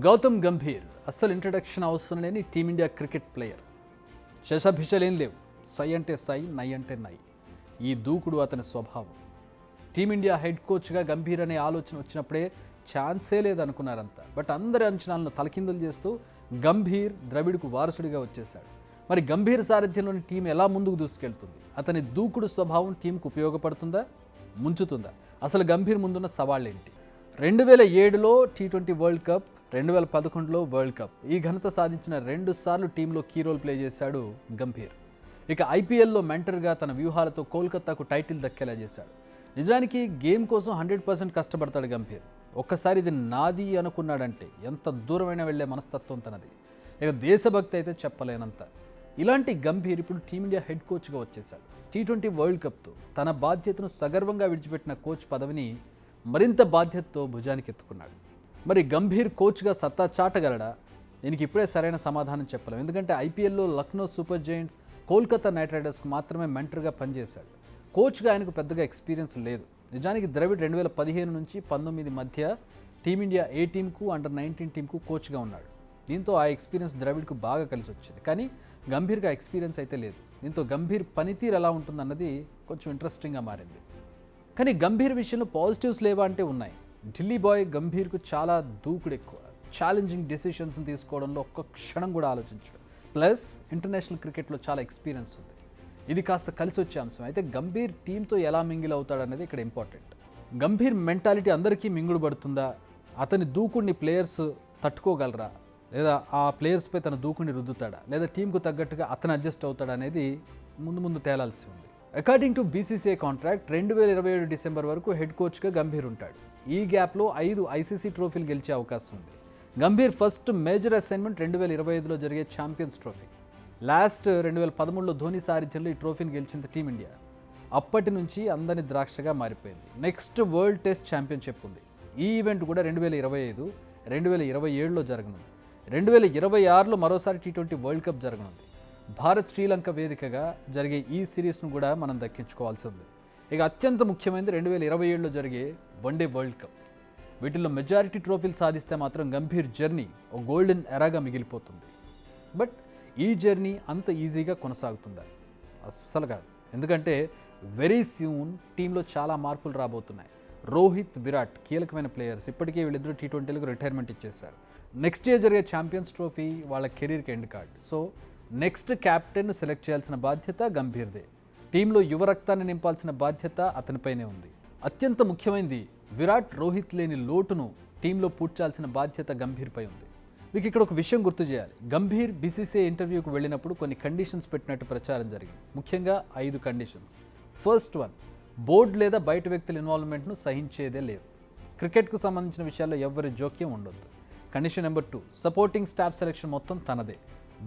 గౌతమ్ గంభీర్ అస్సలు ఇంట్రడక్షన్ అవసరం లేని టీమిండియా క్రికెట్ ప్లేయర్. శశభిషలేం లేవు. సై అంటే సై, నై అంటే నై. ఈ దూకుడు అతని స్వభావం. టీమిండియా హెడ్ కోచ్గా గంభీర్ అనే ఆలోచన వచ్చినప్పుడే ఛాన్సే లేదనుకున్నారంతా. బట్ అందరి అంచనాలను తలకిందులు చేస్తూ గంభీర్ ద్రవిడ్కు వారసుడిగా వచ్చేశాడు. మరి గంభీర్ సారథ్యంలోని టీం ఎలా ముందుకు దూసుకెళ్తుంది? అతని దూకుడు స్వభావం టీంకు ఉపయోగపడుతుందా, ముంచుతుందా? అసలు గంభీర్ ముందున్న సవాళ్ళేంటి? 2007లో T20 వరల్డ్ కప్, 2011లో వరల్డ్ కప్, ఈ ఘనత సాధించిన 2 సార్లు టీంలో కీ రోల్ ప్లే చేశాడు గంభీర్. ఇక IPLలో మెంటర్గా తన వ్యూహాలతో కోల్కతాకు టైటిల్ దక్కేలా చేశాడు. నిజానికి గేమ్ కోసం 100% కష్టపడతాడు గంభీర్. ఒక్కసారి ఇది నాది అనుకున్నాడంటే ఎంత దూరమైనా వెళ్లే మనస్తత్వం తనది. ఇక దేశభక్తి అయితే చెప్పలేనంత. ఇలాంటి గంభీర్ ఇప్పుడు టీమిండియా హెడ్ కోచ్గా వచ్చేశాడు. T20 వరల్డ్ కప్తో తన బాధ్యతను సగర్వంగా విడిచిపెట్టిన కోచ్ పదవిని మరింత బాధ్యతతో భుజానికి ఎత్తుకున్నాడు. మరి గంభీర్ కోచ్గా సత్తా చాటగలడా? దీనికి ఇప్పుడే సరైన సమాధానం చెప్పలేం. ఎందుకంటే IPLలో Lucknow super giants, Kolkata knight రైడర్స్కి మాత్రమే మెంటర్గా పనిచేశాడు. కోచ్గా ఆయనకు పెద్దగా ఎక్స్పీరియన్స్ లేదు. నిజానికి ద్రవిడ్ 2015 నుంచి 19 మధ్య టీమిండియా A టీంకు, అండర్-19 టీంకు కోచ్గా ఉన్నాడు. దీంతో ఆ ఎక్స్పీరియన్స్ ద్రవిడ్కు బాగా కలిసి వచ్చింది. కానీ గంభీర్గా ఎక్స్పీరియన్స్ అయితే లేదు. దీంతో గంభీర్ పనితీరు ఎలా ఉంటుందన్నది కొంచెం ఇంట్రెస్టింగ్గా మారింది. కానీ గంభీర్ విషయంలో పాజిటివ్స్ లేవా అంటే ఉన్నాయి. ఢిల్లీ బాయ్ గంభీర్కు చాలా దూకుడు ఎక్కువ. ఛాలెంజింగ్ డెసిషన్స్ని తీసుకోవడంలో ఒక్క క్షణం కూడా ఆలోచించడు. ప్లస్ ఇంటర్నేషనల్ క్రికెట్లో చాలా ఎక్స్పీరియన్స్ ఉంది. ఇది కాస్త కలిసి వచ్చే అంశం. అయితే గంభీర్ టీంతో ఎలా మింగిల్ అవుతాడనేది ఇక్కడ ఇంపార్టెంట్. గంభీర్ మెంటాలిటీ అందరికీ మింగుడు పడుతుందా? అతని దూకుడిని ప్లేయర్స్ తట్టుకోగలరా? లేదా ఆ ప్లేయర్స్పై తన దూకుడిని రుద్దుతాడా? లేదా టీంకు తగ్గట్టుగా అతను అడ్జస్ట్ అవుతాడా అనేది ముందు తేలాల్సి ఉంది. According to BCCI contract 2027 December వరకు హెడ్ కోచ్గా గంభీర్ ఉంటాడు. ఈ గ్యాప్లో 5 ICC ట్రోఫీలు గెలిచే అవకాశం ఉంది. గంభీర్ ఫస్ట్ మేజర్ అసైన్మెంట్ 2025లో జరిగే ఛాంపియన్స్ ట్రోఫీ. లాస్ట్ 2013లో ధోని సారథ్యంలో ఈ ట్రోఫీని గెలిచింది టీమిండియా. అప్పటి నుంచి అందని ద్రాక్షగా మారిపోయింది. నెక్స్ట్ వరల్డ్ టెస్ట్ ఛాంపియన్షిప్ ఉంది. ఈ ఈవెంట్ కూడా 2025, 2027లో జరగనుంది. 2026లో మరోసారి T20 వరల్డ్ కప్ జరగనుంది. భారత్ శ్రీలంక వేదికగా జరిగే ఈ సిరీస్ను కూడా మనం దక్కించుకోవాల్సి ఉంది. ఇక అత్యంత ముఖ్యమైనది 2027లో జరిగే వన్డే వరల్డ్ కప్. వీటిల్లో మెజారిటీ ట్రోఫీలు సాధిస్తే మాత్రం గంభీర్ జర్నీ ఒక గోల్డెన్ ఎరాగా మిగిలిపోతుంది. బట్ ఈ జర్నీ అంత ఈజీగా కొనసాగుతుందా? అస్సలు కాదు. ఎందుకంటే వెరీ సూన్ టీంలో చాలా మార్పులు రాబోతున్నాయి. రోహిత్, విరాట్ కీలకమైన ప్లేయర్స్. ఇప్పటికే వీళ్ళిద్దరూ T20లకు రిటైర్మెంట్ ఇచ్చేశారు. నెక్స్ట్ ఇయర్ జరిగే ఛాంపియన్స్ ట్రోఫీ వాళ్ళ కెరీర్కి ఎండ్ కార్డ్. సో నెక్స్ట్ క్యాప్టెన్ను సెలెక్ట్ చేయాల్సిన బాధ్యత గంభీర్దే. టీంలో యువ రక్తాన్ని నింపాల్సిన బాధ్యత అతనిపైనే ఉంది. అత్యంత ముఖ్యమైనది విరాట్, రోహిత్ లేని లోటును టీంలో పూడ్చాల్సిన బాధ్యత గంభీర్పై ఉంది. మీకు ఇక్కడ ఒక విషయం గుర్తు చేయాలి. గంభీర్ BCCI ఇంటర్వ్యూకు వెళ్ళినప్పుడు కొన్ని కండిషన్స్ పెట్టినట్టు ప్రచారం జరిగింది. ముఖ్యంగా 5 కండిషన్స్. ఫస్ట్ వన్, బోర్డు లేదా బయట వ్యక్తుల ఇన్వాల్వ్మెంట్ను సహించేదే లేదు. క్రికెట్కు సంబంధించిన విషయాల్లో ఎవరి జోక్యం ఉండొద్దు. Condition number 2, supporting staff selection మొత్తం తనదే.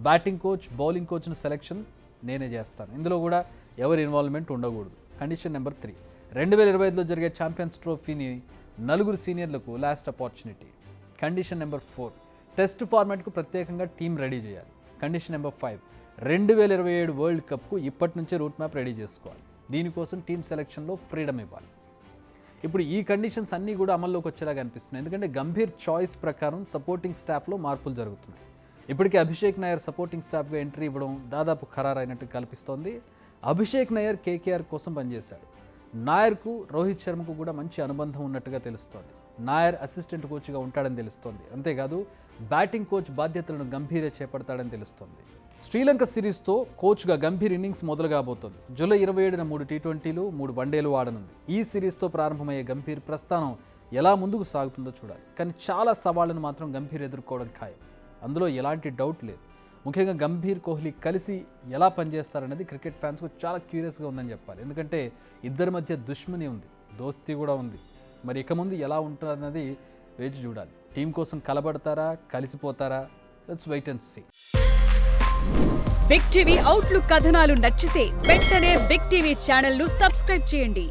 బ్యాటింగ్ కోచ్, బౌలింగ్ కోచ్ను సెలెక్షన్ నేనే చేస్తాను. ఇందులో కూడా ఎవరి ఇన్వాల్వ్మెంట్ ఉండకూడదు. కండిషన్ నెంబర్ 3, 2025లో జరిగే ఛాంపియన్స్ ట్రోఫీని 4 సీనియర్లకు last opportunity. Condition number 4, test ఫార్మాట్కు ప్రత్యేకంగా టీం రెడీ చేయాలి. కండిషన్ నెంబర్ 5, 2027 వరల్డ్ కప్కు ఇప్పటి నుంచే రూట్ మ్యాప్ రెడీ చేసుకోవాలి. దీనికోసం టీం సెలెక్షన్లో ఫ్రీడమ్ ఇవ్వాలి. ఇప్పుడు ఈ కండిషన్స్ అన్నీ కూడా అమల్లోకి వచ్చేలాగా అనిపిస్తున్నాయి. ఎందుకంటే గంభీర్ చాయిస్ ప్రకారం సపోర్టింగ్ స్టాఫ్లో మార్పులు జరుగుతున్నాయి. ఇప్పటికే అభిషేక్ నాయర్ సపోర్టింగ్ స్టాఫ్గా ఎంట్రీ ఇవ్వడం దాదాపు ఖరారైనట్టు కల్పిస్తోంది. అభిషేక్ నాయర్ KKR కోసం పనిచేశాడు. నాయర్కు రోహిత్ శర్మకు కూడా మంచి అనుబంధం ఉన్నట్టుగా తెలుస్తోంది. నాయర్ అసిస్టెంట్ కోచ్గా ఉంటాడని తెలుస్తోంది. అంతేకాదు బ్యాటింగ్ కోచ్ బాధ్యతలను గంభీరే చేపడతాడని తెలుస్తోంది. శ్రీలంక సిరీస్తో కోచ్గా గంభీర్ ఇన్నింగ్స్ మొదలు కాబోతోంది. జూలై 27న 3 T20లు, 3 వన్డేలు ఆడనుంది. ఈ సిరీస్తో ప్రారంభమయ్యే గంభీర్ ప్రస్థానం ఎలా ముందుకు సాగుతుందో చూడాలి. కానీ చాలా సవాళ్లను మాత్రం గంభీర్ ఎదుర్కోవడం ఖాయం. అందులో ఎలాంటి డౌట్ లేదు. ముఖ్యంగా గంభీర్, కోహ్లీ కలిసి ఎలా పనిచేస్తారనేది క్రికెట్ ఫ్యాన్స్కు చాలా క్యూరియస్గా ఉందని చెప్పాలి. ఎందుకంటే ఇద్దరి మధ్య దుష్మని ఉంది, దోస్తీ కూడా ఉంది. మరి ఇక ముందు ఎలా ఉంటుందన్నది వేచి చూడాలి. టీం కోసం కలబడతారా, కలిసిపోతారా? Let's wait and see. Big TV outlook కథనాలు నచ్చితే వెంటనే బిగ్ టీవీ ఛానల్ను సబ్స్క్రైబ్ చేయండి.